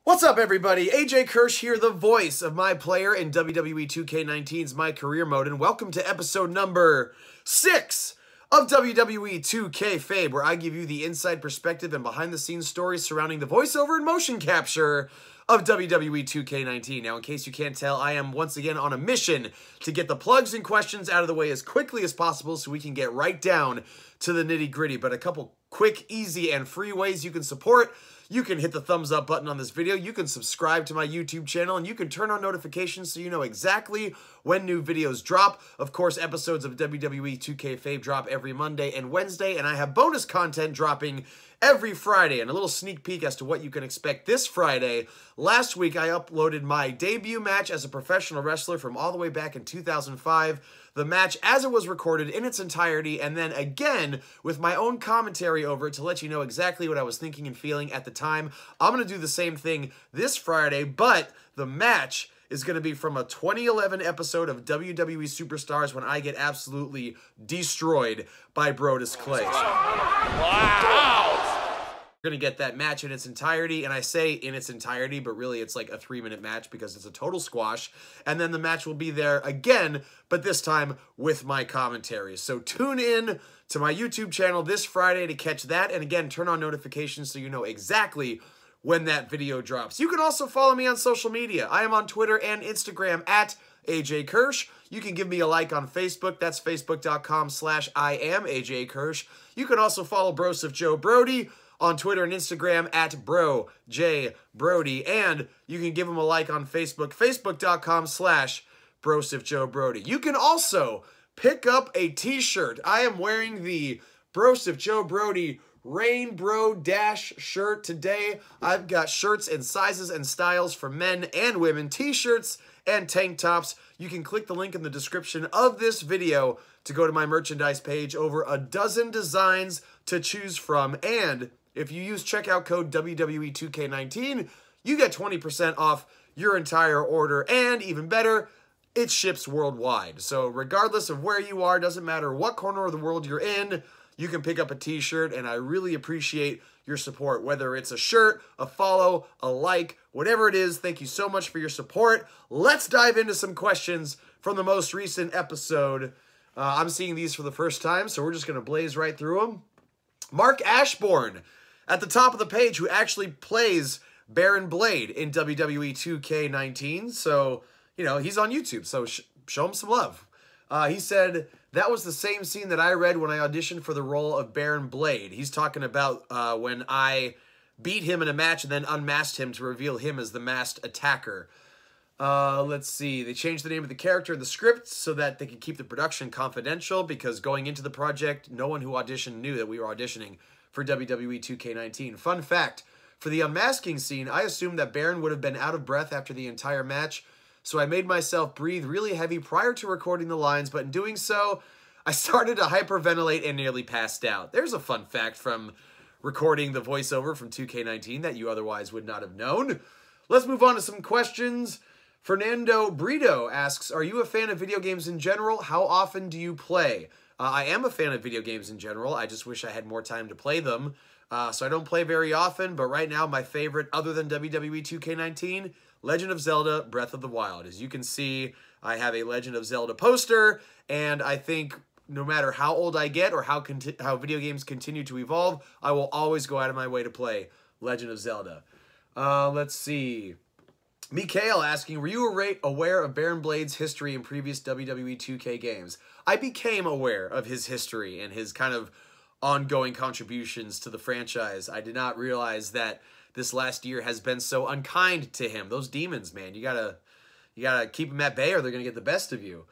What's up, everybody? AJ Kirsch here, the voice of MyPlayer in WWE2K19's MyCareer mode, and welcome to episode number 6 of WWE2Kfabe, where I give you the inside perspective and behind-the-scenes stories surrounding the voiceover and motion capture of WWE2K19. Now, in case you can't tell, I am once again on a mission to get the plugs and questions out of the way as quickly as possible so we can get right down to the nitty-gritty. But a couple quick, easy, and free ways you can support. You can hit the thumbs up button on this video, you can subscribe to my YouTube channel, and you can turn on notifications so you know exactly when new videos drop. Of course, episodes of WWE2Kfabe drop every Monday and Wednesday, and I have bonus content dropping every Friday, and a little sneak peek as to what you can expect this Friday. Last week, I uploaded my debut match as a professional wrestler from all the way back in 2005. The match as it was recorded in its entirety, and then again with my own commentary over it to let you know exactly what I was thinking and feeling at the time. I'm going to do the same thing this Friday, but the match is going to be from a 2011 episode of WWE Superstars when I get absolutely destroyed by Brodus Clay. Wow! We're going to get that match in its entirety, and I say in its entirety, but really it's like a 3-minute match because it's a total squash, and then the match will be there again, but this time with my commentary. So tune in to my YouTube channel this Friday to catch that, and again, turn on notifications so you know exactly when that video drops. You can also follow me on social media. I am on Twitter and Instagram at AJ Kirsch. You can give me a like on Facebook. That's facebook.com/IamAJKirsch. You can also follow Broseph Joe Brody on Twitter and Instagram at BroJBrody. And you can give him a like on Facebook, facebook.com/Broseph You can also pick up a t-shirt. I am wearing the Broseph Joe Brody Rain Bro Dash shirt today. I've got shirts in sizes and styles for men and women, t-shirts and tank tops. You can click the link in the description of this video to go to my merchandise page. Over a dozen designs to choose from, and if you use checkout code WWE2K19, you get 20% off your entire order, and even better, it ships worldwide. So regardless of where you are, doesn't matter what corner of the world you're in, you can pick up a t-shirt, and I really appreciate your support, whether it's a shirt, a follow, a like, whatever it is. Thank you so much for your support. Let's dive into some questions from the most recent episode. I'm seeing these for the first time, so we're just going to blaze right through them. Mark Ashbourne at the top of the page, who actually plays Baron Blade in WWE 2K19. So, you know, he's on YouTube, so show him some love. He said, that was the same scene that I read when I auditioned for the role of Baron Blade. He's talking about when I beat him in a match and then unmasked him to reveal him as the masked attacker. Let's see. They changed the name of the character in the script so that they could keep the production confidential, because going into the project, no one who auditioned knew that we were auditioning for WWE 2K19. Fun fact, for the unmasking scene, I assumed that Baron would have been out of breath after the entire match, so I made myself breathe really heavy prior to recording the lines, but in doing so, I started to hyperventilate and nearly passed out. There's a fun fact from recording the voiceover from 2K19 that you otherwise would not have known. Let's move on to some questions. Fernando Brito asks, are you a fan of video games in general? How often do you play? I am a fan of video games in general. I just wish I had more time to play them. So I don't play very often, but right now my favorite, other than WWE 2K19, Legend of Zelda Breath of the Wild. As you can see, I have a Legend of Zelda poster, and I think no matter how old I get or how video games continue to evolve, I will always go out of my way to play Legend of Zelda. Let's see. Mikhail asking, were you aware of Baron Blade's history in previous WWE 2K games? I became aware of his history and his kind of ongoing contributions to the franchise. I did not realize that this last year has been so unkind to him. Those demons, man, you gotta keep them at bay or they're gonna get the best of you.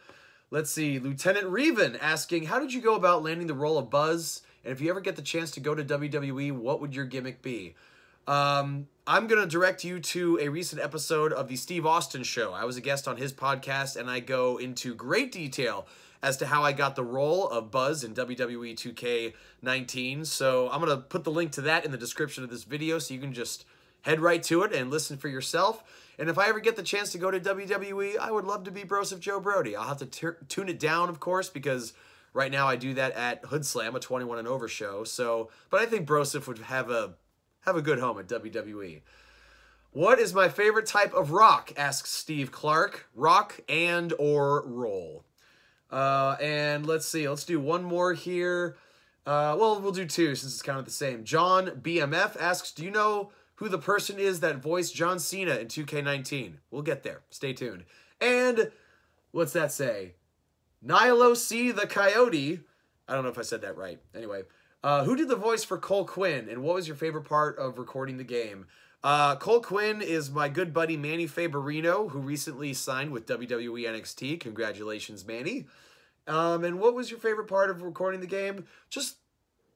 Let's see, Lieutenant Reven asking, how did you go about landing the role of Buzz? And if you ever get the chance to go to WWE, what would your gimmick be? I'm going to direct you to a recent episode of the Steve Austin Show. I was a guest on his podcast, and I go into great detail as to how I got the role of Buzz in WWE 2K19. So I'm going to put the link to that in the description of this video so you can just head right to it and listen for yourself. And if I ever get the chance to go to WWE, I would love to be Broseph Joe Brody. I'll have to tune it down, of course, because right now I do that at Hood Slam, a 21 and over show. So, but I think Broseph would have a good home at WWE. What is my favorite type of rock? Asks Steve Clark. Rock and or roll. And let's see. Let's do one more here. Well, we'll do two since it's kind of the same. John BMF asks, do you know who the person is that voiced John Cena in 2K19? We'll get there. Stay tuned. And what's that say? Nilo C. the Coyote. I don't know if I said that right. Anyway, who did the voice for Cole Quinn, and what was your favorite part of recording the game? Cole Quinn is my good buddy Manny Faberino, who recently signed with WWE NXT. Congratulations, Manny. And what was your favorite part of recording the game? Just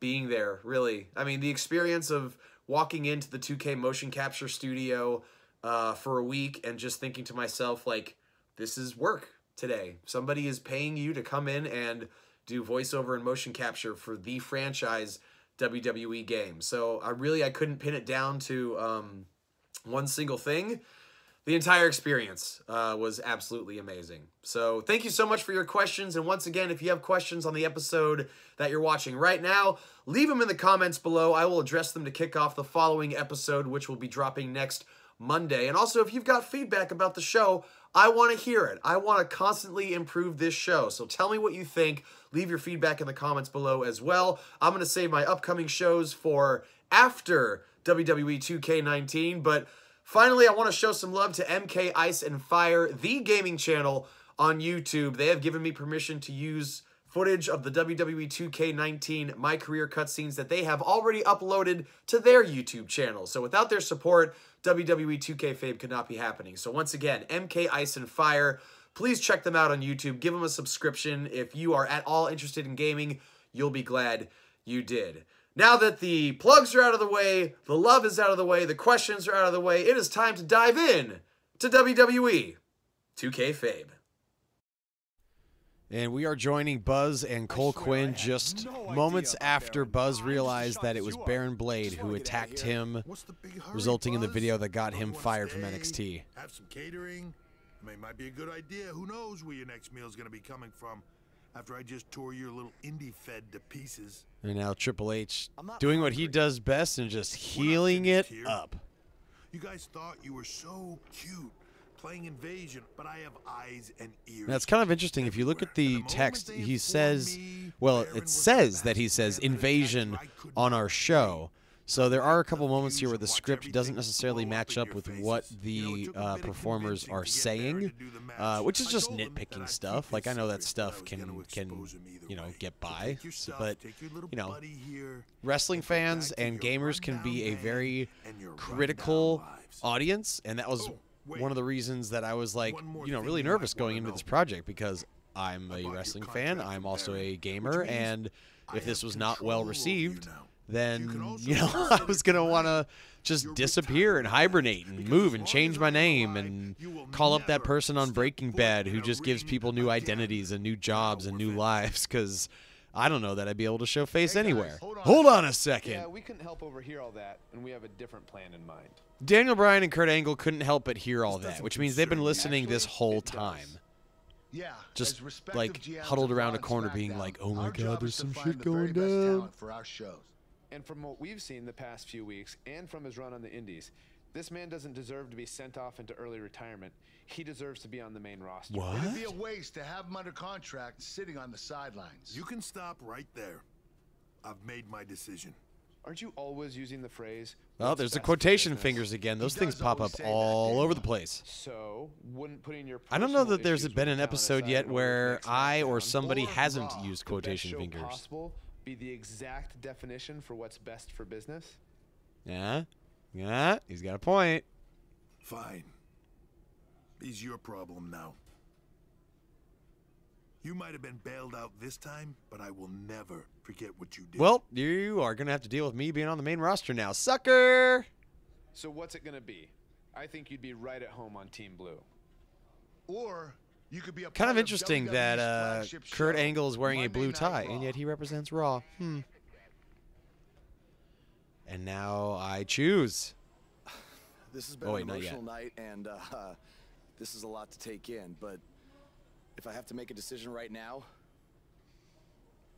being there, really. I mean, the experience of walking into the 2K motion capture studio for a week and just thinking to myself, like, this is work today. Somebody is paying you to come in and do voiceover and motion capture for the franchise WWE game. So I couldn't pin it down to one single thing. The entire experience was absolutely amazing. So thank you so much for your questions. And once again, if you have questions on the episode that you're watching right now, leave them in the comments below. I will address them to kick off the following episode, which will be dropping next Monday. And also, if you've got feedback about the show, I want to hear it. I want to constantly improve this show. So tell me what you think. Leave your feedback in the comments below as well. I'm going to save my upcoming shows for after WWE2K19. But finally, I want to show some love to MK Ice and Fire, the gaming channel on YouTube. They have given me permission to use footage of the WWE2K19 MyCareer cutscenes that they have already uploaded to their YouTube channel. So without their support, WWE2Kfabe could not be happening. So once again, MK Ice and Fire, please check them out on YouTube. Give them a subscription. If you are at all interested in gaming, you'll be glad you did. Now that the plugs are out of the way, the love is out of the way, the questions are out of the way, it is time to dive in to WWE2Kfabe. And we are joining Buzz and Cole Quinn just moments after Buzz realized that it was Baron Blade who attacked him, resulting in the video that got him fired from NXT. Have some catering. I mean, it might be a good idea. Who knows where your next meal is going to be coming from after I just tore your little indie fed to pieces. And now Triple H doing what he does best and just healing it up. You guys thought you were so cute playing Invasion, but I have eyes and ears. Now, it's kind of interesting. If you look at the text, he says, well, it says that he says Invasion on our show. So there are a couple moments here where the script doesn't necessarily match up with what the performers are saying, which is just nitpicking stuff. Like, I know that stuff can you know, get by, but, you know, wrestling fans and gamers can be a very critical audience, and that was one of the reasons that I was, like, you know, really nervous going into this project, because I'm a wrestling fan, I'm also a gamer, and if this was not well received, then, you know, I was going to want to just disappear and hibernate and move and change my name and call up that person on Breaking Bad who just gives people new identities and new jobs and new lives, because I don't know that I'd be able to show face anywhere. Hold on a second. Yeah, we couldn't help overhear all that, and we have a different plan in mind. Daniel Bryan and Kurt Angle couldn't help but hear all that, which means they've been listening this whole time. Yeah, just like huddled around a corner being like, oh my god, there's some shit going down. For our shows. And from what we've seen the past few weeks, and from his run on the Indies, this man doesn't deserve to be sent off into early retirement. He deserves to be on the main roster. What? It'd be a waste to have him under contract sitting on the sidelines. You can stop right there. I've made my decision. Aren't you always using the phrase? Well, there's the quotation fingers again. Those things pop up all over the place. So, wouldn't putting your I don't know that there's been an episode yet where I or somebody hasn't used quotation fingers. Possible be the exact definition for what's best for business? Yeah, he's got a point. Fine. It's your problem now. You might have been bailed out this time, but I will never forget what you did. Well, you are going to have to deal with me being on the main roster now, sucker! So what's it going to be? I think you'd be right at home on Team Blue. Or you could be a kind of interesting that Kurt Angle is wearing a blue tie, and yet he represents Raw. And now I choose. This has been an emotional night, and this is a lot to take in, but if I have to make a decision right now,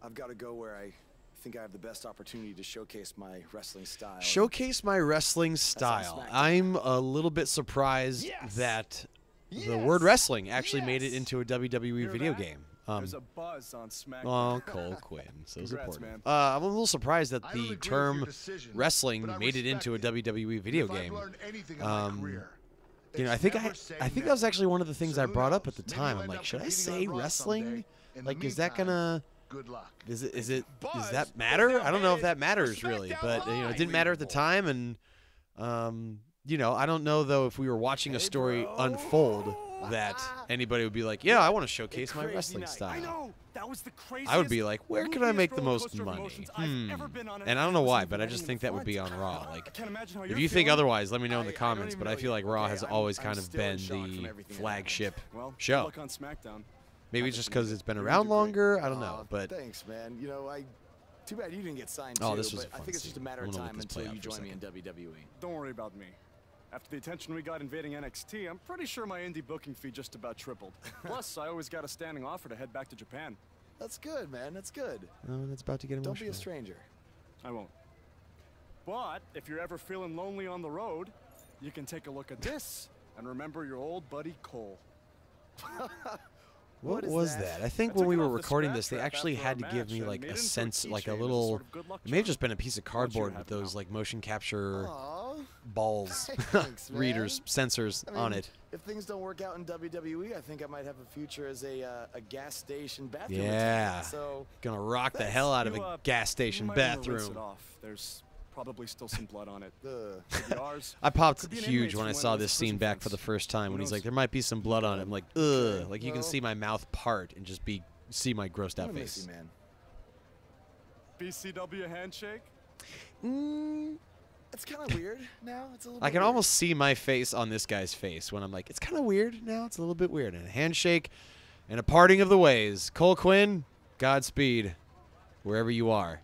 I've got to go where I think I have the best opportunity to showcase my wrestling style. Showcase my wrestling style. I'm a little bit surprised that the word wrestling actually made it into a WWE video game. There's a buzz on SmackDown. Oh, Cole Quinn. So Congrats, important. man. I'm a little surprised that the term wrestling made it into a WWE video game. You know, I think that was actually one of the things I brought up at the time. I'm like, should I say wrestling? Like, is that gonna? Good luck. Does that matter? I don't know if that matters really, but you know, it didn't matter at the time, and you know, I don't know though if we were watching a story unfold that anybody would be like, yeah, I want to showcase my wrestling style. I would be like, where can I make the most money? And I don't know why, but I just think that would be on Raw. Like, if you think otherwise, let me know in the comments. But I feel like Raw has always kind of been the flagship show. Maybe it's just because it's been around longer. I don't know, but thanks, man. You know, too bad you didn't get signed too. Oh, this was a I fun think it's just a scene. matter I'm of gonna time let this until play you out for a join me in second. WWE. Don't worry about me. After the attention we got invading NXT, I'm pretty sure my indie booking fee just about tripled. Plus, I always got a standing offer to head back to Japan. That's good, man. That's good. Oh, that's about to get emotional. Don't be a stranger. I won't. But if you're ever feeling lonely on the road, you can take a look at this and remember your old buddy Cole. What was that? I think when we were recording this, they actually had to give me like a sense, like a little. It may have just been a piece of cardboard with those like motion capture balls, readers, sensors on it. If things don't work out in WWE, I think I might have a future as a gas station bathroom. Yeah, so gonna rock the hell out of a gas station bathroom. There's probably still some blood on it. I popped huge when I saw this scene back for the first time when he's like, there might be some blood on it. I'm like, ugh. Like, you can see my mouth part and just see my grossed out face. Man. BCW handshake? It's kind of weird now. It's a little I can almost see my face on this guy's face when I'm like, it's kind of weird now. It's a little bit weird. And a handshake and a parting of the ways. Cole Quinn, Godspeed, wherever you are.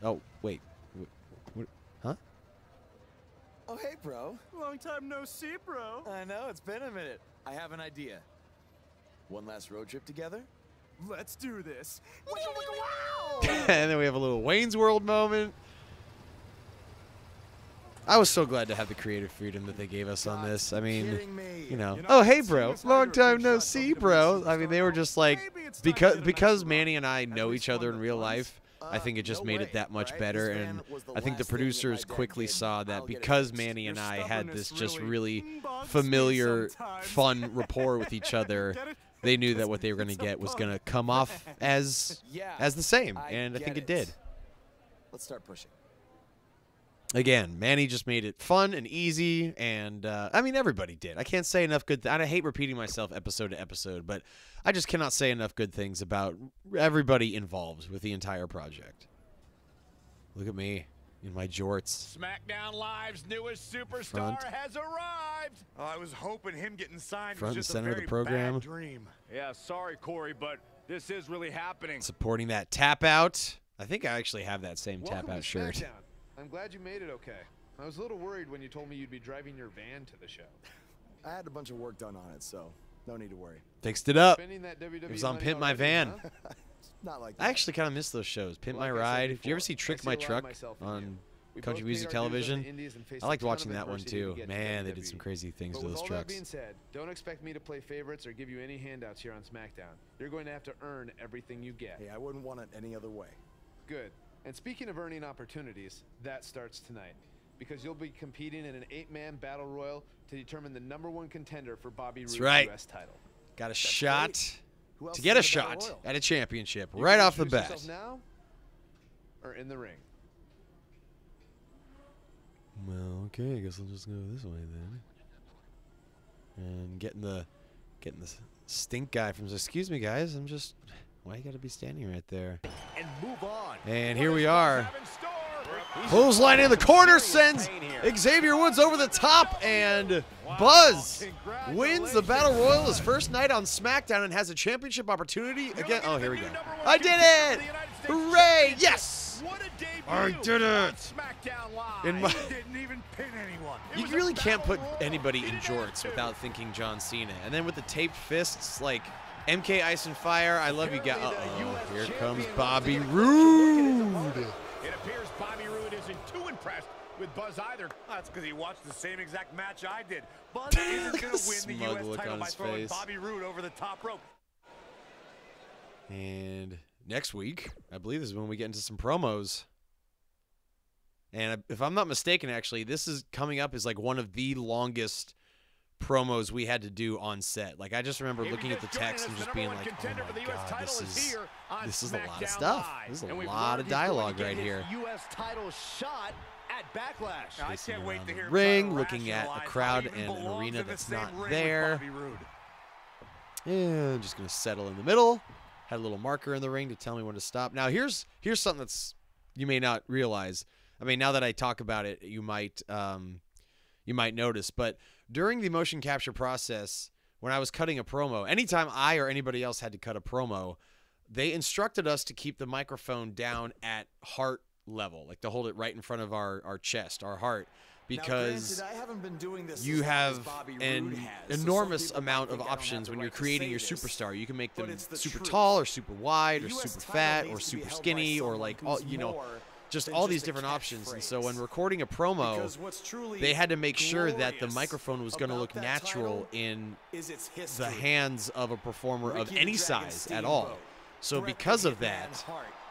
Oh, wait. Huh? Oh, hey, bro. Long time no see, bro. I know, it's been a minute. I have an idea. One last road trip together? Let's do this. And then we have a little Wayne's World moment. I was so glad to have the creative freedom that they gave us on this. I mean, you know, oh, hey, bro. Long time no see, bro. I mean, they were just like, because Manny and I know each other in real life, I think it just made it that much better, and I think the producers quickly saw that because Manny and I had this just really familiar, fun rapport with each other, they knew that what they were going to get was going to come off as the same, and I think it did. Let's start pushing. Again, Manny just made it fun and easy, and I mean, everybody did. I can't say enough good things. I hate repeating myself episode to episode, but I just cannot say enough good things about everybody involved with the entire project. Look at me in my jorts. SmackDown Live's newest superstar has arrived. I was hoping him getting signed Front was just and center a of the very program. bad dream. Yeah, sorry, Corey, but this is really happening. Supporting that tap out. I think I actually have that same Welcome tap out to shirt. SmackDown. I'm glad you made it okay. I was a little worried when you told me you'd be driving your van to the show. I had a bunch of work done on it, so no need to worry. Fixed it up. Spending that WWE It was on money Pimp My already, Van. huh? Not like that. I actually kind of miss those shows. Pimp My Like I said Ride. Did you ever before, see Trick I My see a lot of Truck myself in on you. We Country both Music paid our dues on the Television? indies and faced I a liked ton of watching that one adversity to too. get to Man, they did WWE. some crazy things But to with those all that trucks. being said, don't expect me to play favorites or give you any handouts here on SmackDown. You're going to have to earn everything you get. Hey, I wouldn't want it any other way. Good. And speaking of earning opportunities, that starts tonight. Because you'll be competing in an 8-man battle royal to determine the #1 contender for Bobby Roode's U.S. title. Got a shot Who else to is get in a the Battle shot Royal? at a championship You right can off the introduce bat. yourself now or in the ring. Well, okay, I guess I'll just go this way then. And getting the stink guy from. Excuse me, guys. I'm just. Why you got to be standing right there? And move on. And here we are. Clothesline in the corner sends Xavier Woods over the top, and Buzz wins the Battle Royal his first night on SmackDown and has a championship opportunity again. Oh, here we go. I did it! Hooray! Yes! I did it! In my, Didn't even pin anyone. you really can't put anybody in jorts without thinking John Cena. And then with the taped fists, like, MK Ice and Fire, I love you guys. Uh-oh, here comes Bobby Roode. It appears Bobby Roode isn't too impressed with Buzz either. That's because he watched the same exact match I did. Buzz isn't going to win the U.S. title by throwing Bobby Roode over the top rope. And next week, I believe this is when we get into some promos. And if I'm not mistaken, actually, this is coming up as like one of the longest promos we had to do on set. Like, I just remember looking at the text and just being like, oh my God, this is a lot of stuff. This is a lot of dialogue right here. U.S. title shot at Backlash. I can't wait to hear ring, looking at a crowd and an arena that's not there. And I'm just going to settle in the middle. Had a little marker in the ring to tell me when to stop. Now, here's something that's you may not realize. I mean, now that I talk about it, you might notice. But during the motion capture process, when I was cutting a promo, anytime I or anybody else had to cut a promo, they instructed us to keep the microphone down at heart level, like to hold it right in front of our chest, our heart, because you have an enormous amount of options when you're creating your superstar. You can make them super tall or super wide or super fat or super skinny or like all, you know, just all these different options. And so when recording a promo, they had to make sure that the microphone was going to look natural in the hands of a performer of any size at all. So because of that,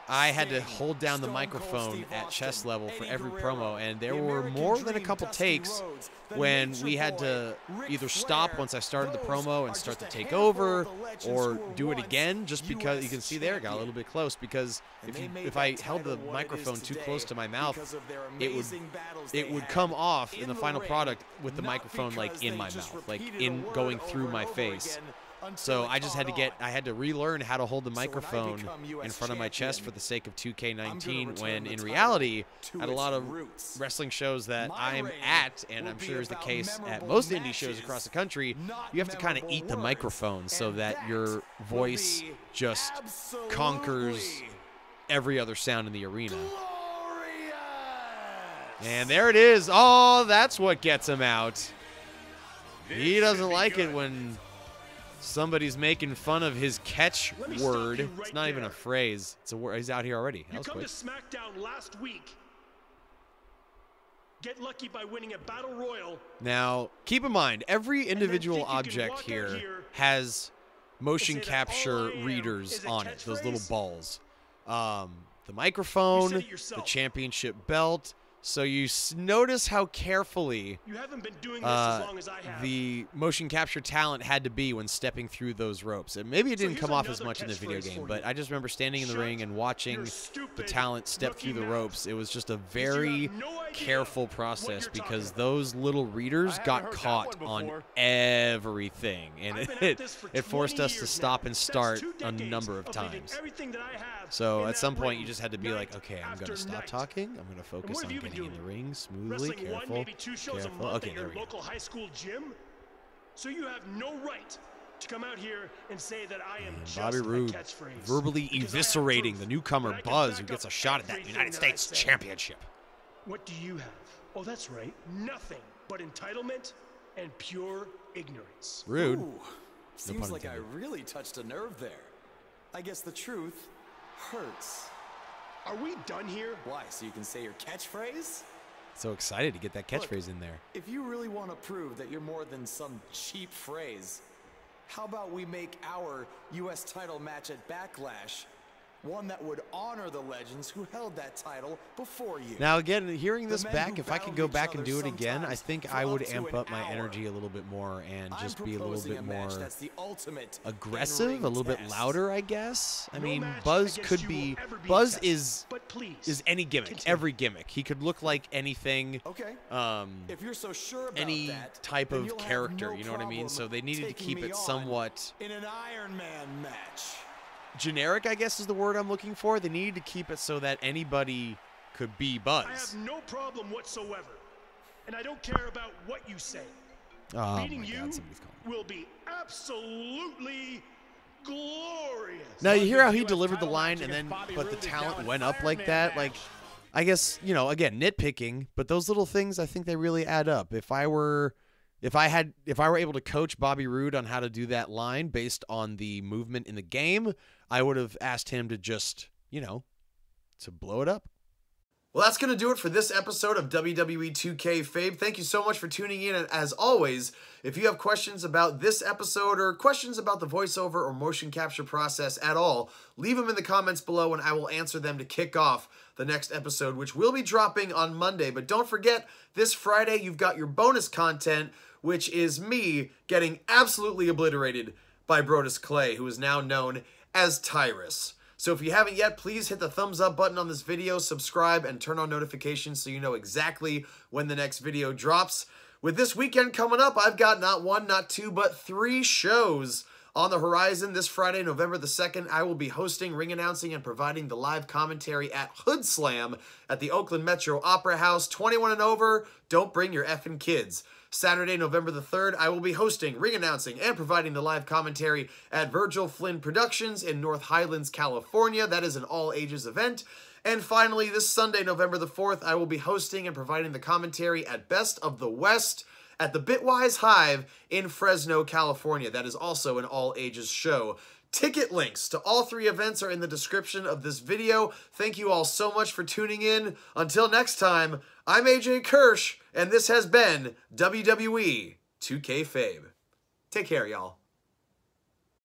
I had to hold down the microphone at chest level for every promo, and there were more than a couple takes when we had to either stop once I started the promo and start to take over, or do it again, just because you can see there it got a little bit close, because if I held the microphone too close to my mouth, it would come off in the final product with the microphone like in my mouth, like in going through my face. So I just had to relearn how to hold the microphone in front of my chest for the sake of 2K19, when in reality, at a lot of wrestling shows that I'm at, and I'm sure is the case at most indie shows across the country, you have to kind of eat the microphone so that your voice just conquers every other sound in the arena. And there it is. Oh, that's what gets him out. He doesn't like it when somebody's making fun of his catch word. It's not even a phrase. It's a word. He's out here already. You come to SmackDown last week. Get lucky by winning a battle royal. Now, keep in mind, every individual object here has motion capture readers on it. Those little balls. The microphone, the championship belt. So you notice how carefully the motion capture talent had to be when stepping through those ropes. And maybe it didn't come off as much in the video game, but I just remember standing in the ring and watching the talent step through the ropes. It was just a very careful process, because those little readers got caught on everything. And it forced us to stop and start a number of times. So at some point you just had to be like, okay, I'm going to stop talking. I'm going to focus on getting in the ring smoothly, careful. Okay, there we go. Local high school gym. So you have no right to come out here and say that I am just Bobby Roode verbally eviscerating the newcomer Buzz, who gets a shot at that United States Championship. What do you have? Oh, that's right. Nothing but entitlement and pure ignorance. Roode. Ooh, seems like I really touched a nerve there. I guess the truth hurts. Are we done here? Why, so you can say your catchphrase? So excited to get that catchphrase in there. If you really want to prove that you're more than some cheap phrase, how about we make our U.S. title match at Backlash one that would honor the legends who held that title before you? Now, again, hearing this back, if I could go back and do it again, I think I would amp up my energy a little bit more and just be a little bit more aggressive, a little bit louder, I guess. I mean, Buzz could be... Buzz is any gimmick, every gimmick. He could look like anything, if you're so sure about any type of character, you know what I mean? So they needed to keep it somewhat... in an Iron Man match. Generic, I guess, is the word I'm looking for. They needed to keep it so that anybody could be Buzz. I have no problem whatsoever, and I don't care about what you say. Oh, beating my you God, will be absolutely glorious. Now, you hear how he delivered the line, and then, but the talent went up like that? Like, I guess, you know, again, nitpicking, but those little things, I think they really add up. If I were if I were able to coach Bobby Roode on how to do that line based on the movement in the game, I would have asked him to just, to blow it up. Well, that's going to do it for this episode of WWE2Kfabe. Thank you so much for tuning in. And as always, if you have questions about this episode or questions about the voiceover or motion capture process at all, leave them in the comments below and I will answer them to kick off the next episode, which will be dropping on Monday. But don't forget, this Friday, you've got your bonus content, which is me getting absolutely obliterated by Brodus Clay, who is now known as Tyrus. So if you haven't yet, please hit the thumbs up button on this video, subscribe, and turn on notifications so you know exactly when the next video drops. With this weekend coming up, I've got not one, not two, but 3 shows on the horizon. This Friday, November the 2nd, I will be hosting, ring announcing, and providing the live commentary at Hood Slam at the Oakland Metro Opera House. 21 and over, don't bring your effing kids. Saturday, November the 3rd, I will be hosting, ring announcing, and providing the live commentary at Virgil Flynn Productions in North Highlands, California. That is an all-ages event. And finally, this Sunday, November the 4th, I will be hosting and providing the commentary at Best of the West at the Bitwise Hive in Fresno, California. That is also an all-ages show. Ticket links to all 3 events are in the description of this video. Thank you all so much for tuning in. Until next time, I'm AJ Kirsch, and this has been WWE2Kfabe. Take care, y'all.